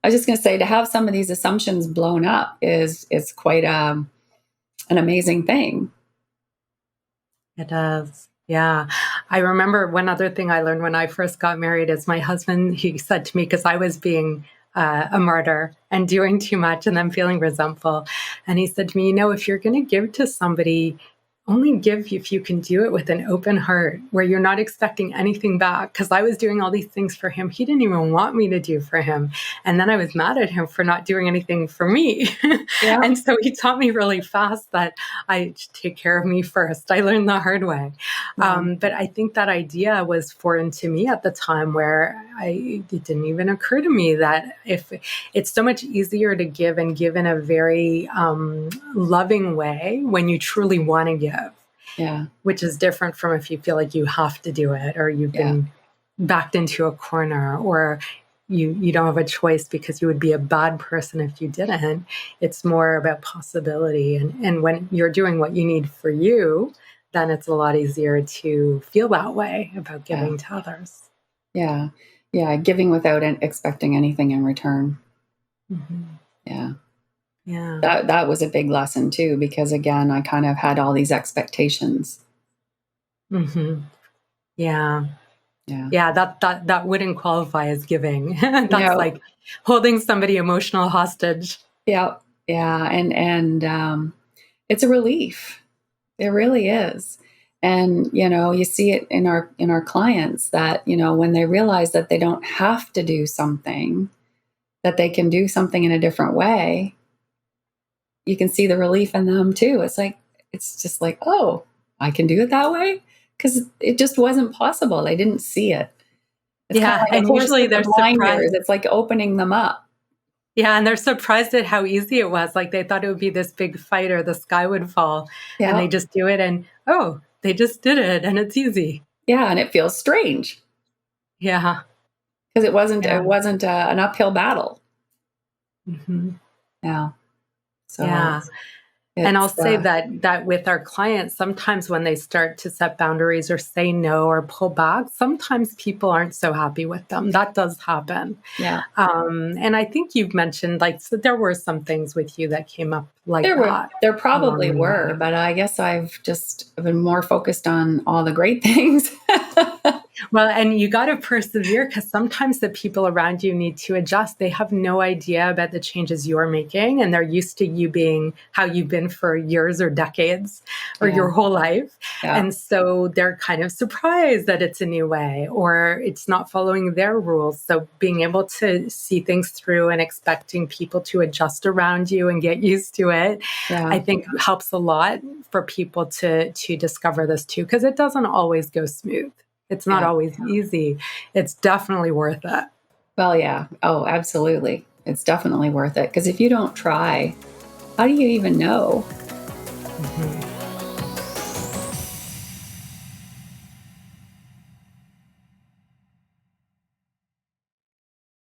I was just going to say, to have some of these assumptions blown up is quite an amazing thing. It does. Yeah. I remember one other thing I learned when I first got married is my husband, he said to me, because I was being a martyr and doing too much and then feeling resentful. And he said to me, if you're going to give to somebody, only give if you can do it with an open heart where you're not expecting anything back. Because I was doing all these things for him. He didn't even want me to do for him. And then I was mad at him for not doing anything for me. Yeah. And so he taught me really fast that I should take care of me first. I learned the hard way. But I think that idea was foreign to me at the time, where it didn't even occur to me that if it's so much easier to give and give in a very loving way when you truly want to give. Yeah. Which is different from if you feel like you have to do it, or you've been backed into a corner, or you don't have a choice because you would be a bad person if you didn't. It's more about possibility. And when you're doing what you need for you, then it's a lot easier to feel that way about giving to others. Yeah. Yeah. Giving without expecting anything in return. Mm-hmm. Yeah. Yeah. That was a big lesson too, because again, I kind of had all these expectations. Mm-hmm. Yeah. Yeah. Yeah. That wouldn't qualify as giving. That's like holding somebody emotional hostage. Yeah. Yeah. And it's a relief. It really is. And, you see it in our clients that, when they realize that they don't have to do something, that they can do something in a different way, you can see the relief in them too. It's just like, oh, I can do it that way, because it just wasn't possible. They didn't see it. It's yeah, like and usually they're surprised. It's like opening them up. Yeah, and they're surprised at how easy it was. Like they thought it would be this big fight or the sky would fall, and they just do it, and they just did it, and it's easy. Yeah, and it feels strange. Yeah, because it wasn't an uphill battle. Mm-hmm. Yeah. So yeah. And I'll say that with our clients, sometimes when they start to set boundaries or say no or pull back, sometimes people aren't so happy with them. That does happen. Yeah. And I think you've mentioned, so there were some things with you that came up that. There probably were, but I guess I've just been more focused on all the great things. Well, and you got to persevere, because sometimes the people around you need to adjust. They have no idea about the changes you're making, and they're used to you being how you've been for years or decades or your whole life. Yeah. And so they're kind of surprised that it's a new way or it's not following their rules. So being able to see things through and expecting people to adjust around you and get used to it, I think helps a lot for people to discover this too, because it doesn't always go smooth. It's not always easy. It's definitely worth it. Well, yeah. Oh, absolutely. It's definitely worth it. Because if you don't try, how do you even know? Mm-hmm.